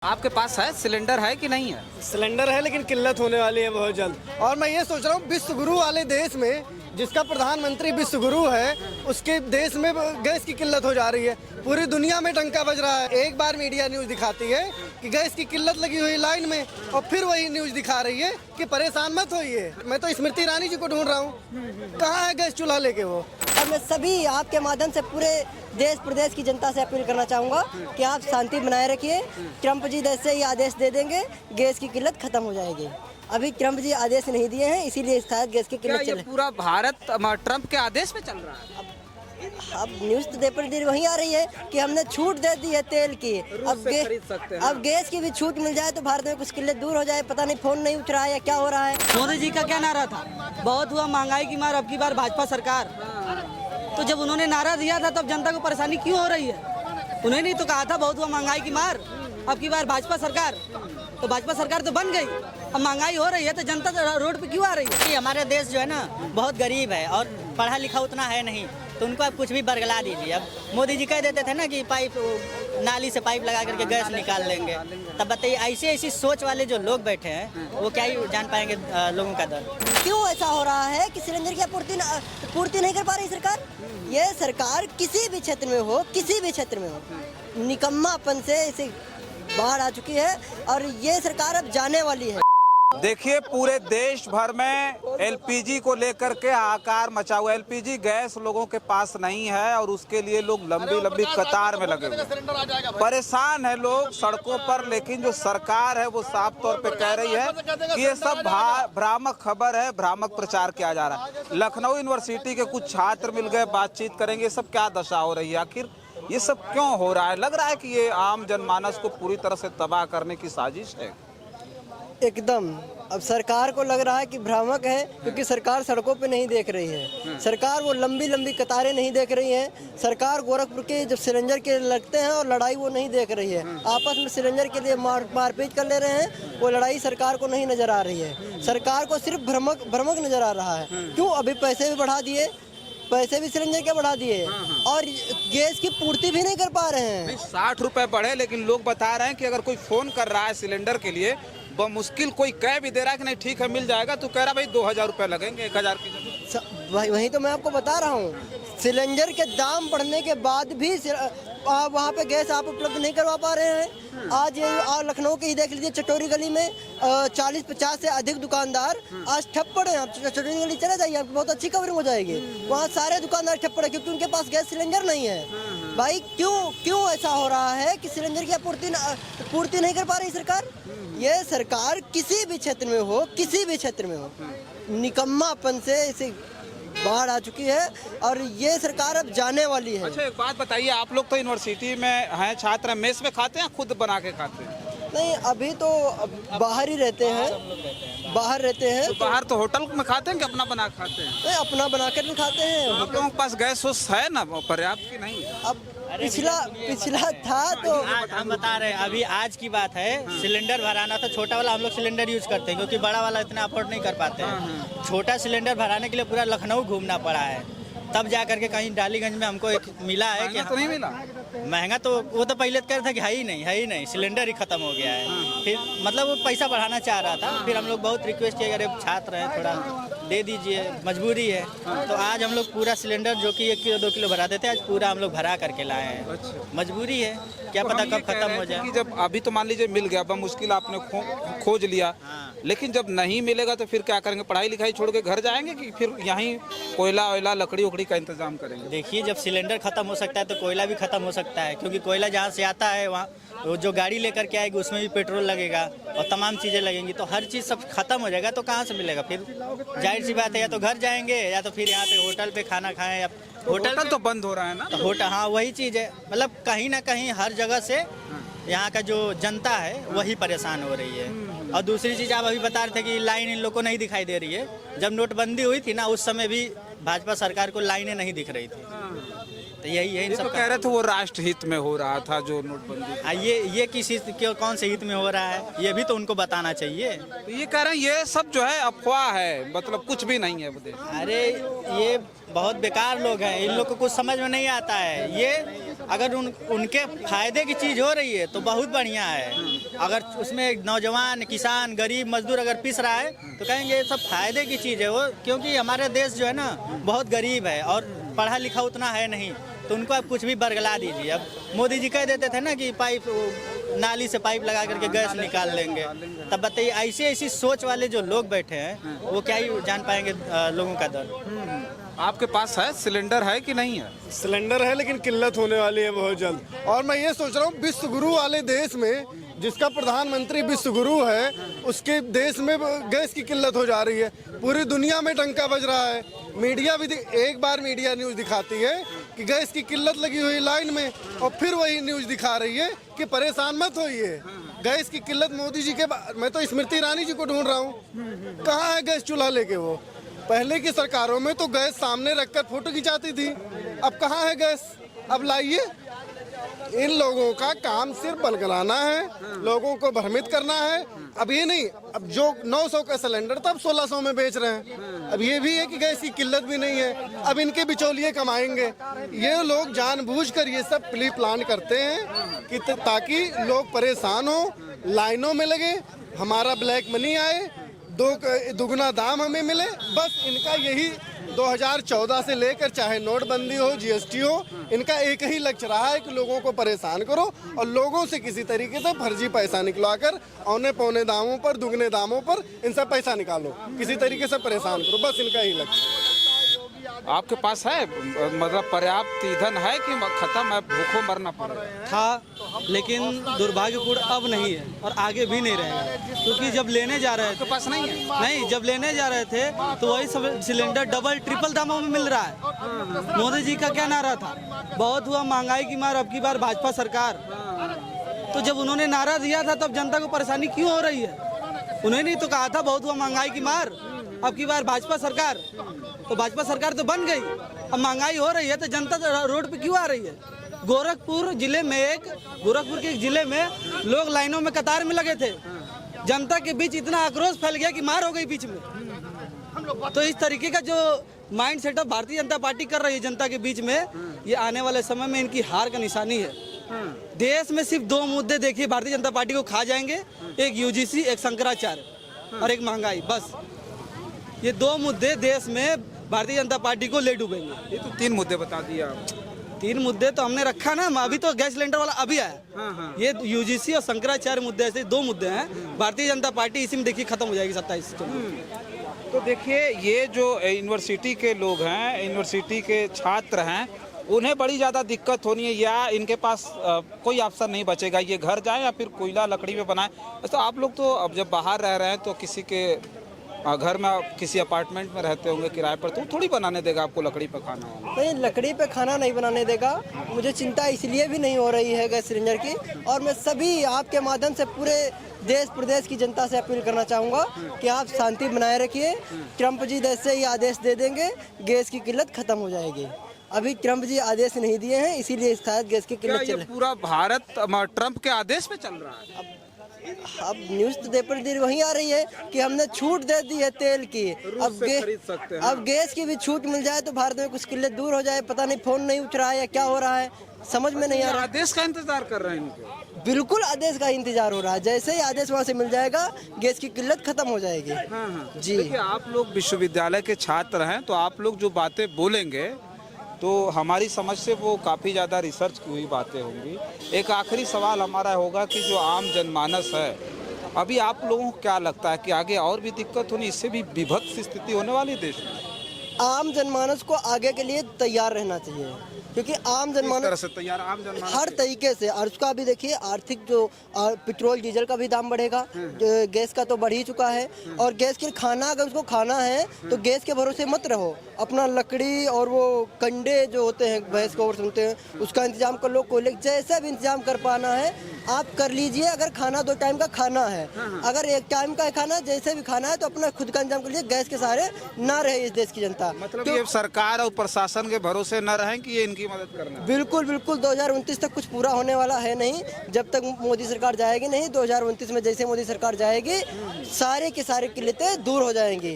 आपके पास है सिलेंडर है कि नहीं है? सिलेंडर है लेकिन किल्लत होने वाली है बहुत जल्द। और मैं ये सोच रहा हूँ विश्व गुरु वाले देश में जिसका प्रधानमंत्री विश्व गुरु है उसके देश में गैस की किल्लत हो जा रही है। पूरी दुनिया में डंका बज रहा है। एक बार मीडिया न्यूज दिखाती है कि गैस की किल्लत लगी हुई लाइन में और फिर वही न्यूज दिखा रही है कि परेशान मत होइए। मैं तो स्मृति ईरानी जी को ढूंढ रहा हूँ, कहाँ है गैस चूल्हा लेके वो। और मैं सभी आपके माध्यम से पूरे देश प्रदेश की जनता से अपील करना चाहूँगा कि आप शांति बनाए रखिए। ट्रम्प जी जैसे ही आदेश दे देंगे गैस की किल्लत खत्म हो जाएगी। अभी ट्रम्प जी आदेश नहीं दिए हैं इसीलिए शायद गैस की किल्लत चले। पूरा भारत ट्रम्प के आदेश पे चल रहा है। अब न्यूज़ तो देर वही आ रही है कि हमने छूट दे दी है तेल की। अब गैस की भी छूट मिल जाए तो भारत में कुछ किल्लत दूर हो जाए। पता नहीं फोन नहीं उठ रहा है या क्या हो रहा है। मोदी जी का क्या नारा था? बहुत हुआ महंगाई की मार, अब की बार भाजपा सरकार। तो जब उन्होंने नारा दिया था तब जनता को परेशानी क्यों हो रही है? उन्होंने तो कहा था बहुत हुआ महंगाई की मार, अब की बार भाजपा सरकार। तो भाजपा सरकार तो बन गई, अब महंगाई हो रही है तो जनता तो रोड पे क्यों आ रही है? हमारा देश जो है ना बहुत गरीब है और पढ़ा लिखा उतना है नहीं, तो उनको आप कुछ भी बरगला दीजिए। अब मोदी जी कह देते थे ना कि पाइप नाली से पाइप लगा करके गैस निकाल लेंगे, तब बताइए ऐसी सोच वाले जो लोग बैठे हैं वो क्या ही जान पाएंगे लोगों का दर्द। क्यों ऐसा हो रहा है कि सिलेंडर की पूर्ति नहीं कर पा रही सरकार? ये सरकार किसी भी क्षेत्र में हो, किसी भी क्षेत्र में हो, निकम्मापन से इसे बाढ़ आ चुकी है और ये सरकार अब जाने वाली है। देखिए पूरे देश भर में एलपीजी को लेकर के हाहाकार मचा हुआ है। एलपीजी गैस लोगों के पास नहीं है और उसके लिए लोग लंबी लंबी कतार में लगे हुए परेशान है लोग सड़कों पर। लेकिन जो सरकार है वो साफ तौर पे कह रही है कि ये सब भ्रामक खबर है, भ्रामक प्रचार किया जा रहा है। लखनऊ यूनिवर्सिटी के कुछ छात्र मिल गए, बातचीत करेंगे। ये सब क्या दशा हो रही है? आखिर ये सब क्यों हो रहा है? लग रहा है कि ये आम जनमानस को पूरी तरह से तबाह करने की साजिश है। एकदम अब सरकार को लग रहा है कि भ्रामक है क्योंकि सरकार सड़कों पे नहीं देख रही है। सरकार वो लंबी लंबी कतारें नहीं देख रही है। सरकार गोरखपुर के जब सिलेंडर के लगते हैं और लड़ाई वो नहीं देख रही है। आपस में सिलेंडर के लिए मारपीट कर ले रहे हैं, वो लड़ाई सरकार को नहीं नजर आ रही है। सरकार को सिर्फ भ्रमक नजर आ रहा है। क्यों? अभी पैसे भी बढ़ा दिए, पैसे भी सिलेंडर के बढ़ा दिए और गैस की पूर्ति भी नहीं कर पा रहे हैं। 60 रुपए बढ़े, लेकिन लोग बता रहे हैं कि अगर कोई फोन कर रहा है सिलेंडर के लिए मुश्किल कोई कह भी दे रहा है कि नहीं ठीक है मिल जाएगा, तो कह रहा भाई 2000 रुपए लगेंगे 1000 की जगह। वही तो मैं आपको बता रहा हूँ। सिलेंडर के दाम बढ़ने के बाद भी वहाँ पे गैस आप उपलब्ध नहीं करवा पा रहे हैं। आज लखनऊ के ही देख लीजिए, चटोरी गली में 40-50 से अधिक दुकानदार आज ठप पड़े हैं। आप चटोरी गली चले जाइए, आपको बहुत अच्छी कवरिंग हो जाएगी। वहाँ सारे दुकानदार ठप पड़े क्योंकि उनके पास गैस सिलेंडर नहीं है। भाई क्यों ऐसा हो रहा है कि सिलेंडर की पूर्ति नहीं कर पा रही सरकार? ये सरकार किसी भी क्षेत्र में हो, किसी भी क्षेत्र में हो, निकम्मापन से इसे बाढ़ आ चुकी है और ये सरकार अब जाने वाली है। अच्छा एक बात बताइए, आप लोग तो यूनिवर्सिटी में हैं, छात्र मेस में खाते हैं, खुद बना के खाते हैं? नहीं, अभी तो बाहर ही रहते हैं, बाहर रहते हैं। तो बाहर तो होटल में खाते हैं कि अपना बना खाते हैं? नहीं, अपना बनाकर भी खाते हैं। आप लोगों के पास गैस है ना पर्याप्त की नहीं? अब पिछला था तो हम बता रहे हैं, अभी आज की बात है। सिलेंडर भराना था, छोटा वाला हम लोग सिलेंडर यूज करते हैं क्योंकि बड़ा वाला इतना अफोर्ड नहीं कर पाते हैं। छोटा सिलेंडर भराने के लिए पूरा लखनऊ घूमना पड़ा है, तब जा करके कहीं डालीगंज में हमको एक मिला है कि तो नहीं मिला। महंगा तो वो तो पहले कह रहा था कि है ही नहीं, सिलेंडर ही खत्म हो गया है। फिर मतलब वो पैसा बढ़ाना चाह रहा था, फिर हम लोग बहुत रिक्वेस्ट किया, अरे छात्र हैं थोड़ा दे दीजिए, मजबूरी है। तो आज हम लोग पूरा सिलेंडर जो कि 1 किलो 2 किलो भरा देते हैं, आज पूरा हम लोग भरा करके लाए हैं। मजबूरी है, क्या पता कब खत्म हो जाए। जब अभी तो मान लीजिए मिल गया, मुश्किल आपने खोज लिया, लेकिन जब नहीं मिलेगा तो फिर क्या करेंगे? पढ़ाई लिखाई छोड़ के घर जाएंगे कि फिर यहीं कोयला वोयला लकड़ी उकड़ी का इंतजाम करेंगे? देखिए जब सिलेंडर खत्म हो सकता है तो कोयला भी खत्म हो सकता है, क्योंकि कोयला जहाँ से आता है वहाँ वो जो गाड़ी लेकर के आएगी उसमें भी पेट्रोल लगेगा और तमाम चीज़ें लगेंगी, तो हर चीज़ सब खत्म हो जाएगा तो कहाँ से मिलेगा? फिर जाहिर सी बात है, या तो घर जाएंगे या तो फिर यहाँ पे होटल पे खाना खाएं। या होटल तो बंद हो रहा है ना? तो होटल, हाँ वही चीज़ है। मतलब कहीं ना कहीं हर जगह से यहाँ का जो जनता है वही परेशान हो रही है। और दूसरी चीज़ आप अभी बता रहे थे कि लाइन इन लोग को नहीं दिखाई दे रही है। जब नोटबंदी हुई थी ना, उस समय भी भाजपा सरकार को लाइनें नहीं दिख रही थी। तो यही है। तो कह रहे थे वो राष्ट्र हित में हो रहा था जो नोटबंदी। ये किस कौन से हित में हो रहा है, ये भी तो उनको बताना चाहिए। तो ये कह रहे हैं ये सब जो है अफवाह है, मतलब कुछ भी नहीं है। अरे ये बहुत बेकार लोग हैं, इन लोग को कुछ समझ में नहीं आता है। ये अगर उनके फायदे की चीज़ हो रही है तो बहुत बढ़िया है, अगर उसमें नौजवान, किसान, गरीब, मजदूर अगर पिस रहा है तो कहेंगे ये सब फायदे की चीज़ है वो, क्योंकि हमारा देश जो है ना बहुत गरीब है और पढ़ा लिखा उतना है नहीं, तो उनको आप कुछ भी बरगला दीजिए। अब मोदी जी कह देते थे ना कि पाइप, नाली से पाइप लगा करके गैस निकाल लेंगे, तब बताइए ऐसी ऐसी सोच वाले जो लोग बैठे हैं वो क्या ही जान पाएंगे लोगों का दर्द। आपके पास है सिलेंडर है कि नहीं है? सिलेंडर है लेकिन किल्लत होने वाली है बहुत जल्द। और मैं ये सोच रहा हूँ विश्व गुरु वाले देश में जिसका प्रधानमंत्री विश्व गुरु है, उसके देश में गैस की किल्लत हो जा रही है। पूरी दुनिया में डंका बज रहा है। मीडिया भी एक बार मीडिया न्यूज़ दिखाती है कि गैस की किल्लत लगी हुई लाइन में, और फिर वही न्यूज़ दिखा रही है कि परेशान मत होइए, गैस की किल्लत मोदी जी के मैं तो स्मृति ईरानी जी को ढूंढ रहा हूँ, कहाँ है गैस चूल्हा लेके वो? पहले की सरकारों में तो गैस सामने रखकर फोटो खिंचाती थी, अब कहाँ है गैस? अब लाइए। इन लोगों का काम सिर्फ बलगलाना है, लोगों को भ्रमित करना है। अब ये नहीं, अब जो 900 का सिलेंडर तब 1600 में बेच रहे हैं, अब ये भी है कि गैस की किल्लत भी नहीं है, अब इनके बिचौलिए कमाएंगे। ये लोग जानबूझकर ये सब प्री प्लान करते हैं कि ताकि लोग परेशान हो, लाइनों में लगे, हमारा ब्लैक मनी आए, दुगना दाम हमें मिले। बस इनका यही 2014 से लेकर चाहे नोटबंदी हो, जीएसटी हो, इनका एक ही लक्ष्य रहा है कि लोगों को परेशान करो और लोगों से किसी तरीके से फर्जी पैसा निकलवाकर औने पौने दामों पर, दुगने दामों पर इनसे पैसा निकालो, किसी तरीके से परेशान करो, बस इनका ही लक्ष्य। आपके पास है मतलब पर्याप्त ईंधन है कि खत्म है, भूखों मरना पड़ रहा है? था, लेकिन दुर्भाग्यपूर्ण अब नहीं है और आगे भी नहीं रहेगा, क्योंकि जब लेने जा रहे थे, पास नहीं है? नहीं, जब लेने जा रहे थे तो वही सब सिलेंडर डबल ट्रिपल दामों में मिल रहा है। मोदी जी का क्या नारा था, बहुत हुआ महंगाई की मार, अब की बार भाजपा सरकार। तो जब उन्होंने नारा दिया था तब जनता को परेशानी क्यों हो रही है? उन्होंने नहीं तो कहा था बहुत हुआ महंगाई की मार, अब की बार भाजपा सरकार। तो भाजपा सरकार तो बन गई, अब महंगाई हो रही है तो जनता रोड पे क्यों आ रही है? गोरखपुर के एक जिले में लोग लाइनों में कतार में लगे थे, जनता के बीच इतना आक्रोश फैल गया कि मार हो गई बीच में। तो इस तरीके का जो mind setup Bharatiya Janata party कर रही है जनता के बीच में, ये आने वाले समय में इनकी हार का निशानी है। देश में सिर्फ 2 मुद्दे देखिए भारतीय जनता पार्टी को खा जाएंगे, एक यूजीसी, एक शंकराचार्य और एक महंगाई। बस ये 2 मुद्दे देश में भारतीय जनता पार्टी को ले डूबेंगे। ये तो 3 मुद्दे बता दिए आप। 3 मुद्दे तो हमने रखा ना, अभी तो गैस सिलेंडर वाला अभी आया। ये यूजीसी और शंकराचार्य मुद्दे, ऐसे 2 मुद्दे हैं। भारतीय जनता पार्टी इसी में देखिए खत्म हो जाएगी 27 को। तो देखिए ये जो यूनिवर्सिटी के लोग हैं, यूनिवर्सिटी के छात्र हैं, उन्हें बड़ी ज़्यादा दिक्कत होनी है, या इनके पास कोई ऑप्शन नहीं बचेगा, ये घर जाएं या फिर कोयला लकड़ी में बनाएं। तो आप लोग तो अब जब बाहर रह रहे हैं तो किसी के घर में, किसी अपार्टमेंट में रहते होंगे किराए पर, तो थोड़ी बनाने देगा आपको लकड़ी पर खाना? नहीं, लकड़ी पे खाना नहीं बनाने देगा। मुझे चिंता इसलिए भी नहीं हो रही है गैस सिलेंडर की, और मैं सभी आपके माध्यम से पूरे देश प्रदेश की जनता से अपील करना चाहूँगा कि आप शांति बनाए रखिए। ट्रंप जी देश से ही आदेश दे देंगे, गैस की किल्लत खत्म हो जाएगी। अभी ट्रंप जी आदेश नहीं दिए हैं, इसीलिए शायद गैस की किल्लत चले। पूरा भारत ट्रंप के आदेश पे चल रहा है? अब न्यूज़ तो पेपर वही आ रही है कि हमने छूट दे दी है तेल की, अब गैस की भी छूट मिल जाए तो भारत में कुछ किल्लत दूर हो जाए। पता नहीं फोन नहीं उठ रहा है या क्या हो रहा है, समझ में नहीं आ रहा। आदेश का इंतजार कर रहे हैं इनको? बिल्कुल आदेश का इंतजार हो रहा है, जैसे ही आदेश वहाँ से मिल जाएगा गैस की किल्लत खत्म हो जाएगी। जी देखिए, आप लोग विश्वविद्यालय के छात्र हैं, तो आप लोग जो बातें बोलेंगे तो हमारी समझ से वो काफ़ी ज़्यादा रिसर्च की हुई बातें होंगी। एक आखिरी सवाल हमारा होगा कि जो आम जनमानस है, अभी आप लोगों को क्या लगता है कि आगे और भी दिक्कत होनी, इससे भी विभत्स स्थिति होने वाली देश में? आम जनमानस को आगे के लिए तैयार रहना चाहिए, क्योंकि आम जनमानस तैयार, आम जनमानस हर तरीके से। और उसका भी देखिए आर्थिक जो पेट्रोल डीजल का भी दाम बढ़ेगा, गैस का तो बढ़ ही चुका है। और गैस के खाना अगर उसको खाना है तो गैस के भरोसे मत रहो, अपना लकड़ी और वो कंडे जो होते हैं भैंस को और सुनते हैं उसका इंतजाम कर लो, कोयले जैसा भी इंतजाम कर पाना है आप कर लीजिए। अगर खाना 2 टाइम का खाना है, अगर 1 टाइम का खाना जैसे भी खाना है तो अपना खुद का इंतजाम कर लीजिए, गैस के सहारे ना रहे इस देश की जनता। मतलब ये सरकार और प्रशासन के भरोसे न रहें कि ये इनकी मदद करना? बिल्कुल बिल्कुल, 2029 तक कुछ पूरा होने वाला है नहीं जब तक मोदी सरकार जाएगी नहीं। 2029 में जैसे मोदी सरकार जाएगी सारे की सारी किल्लतें दूर हो जाएंगी।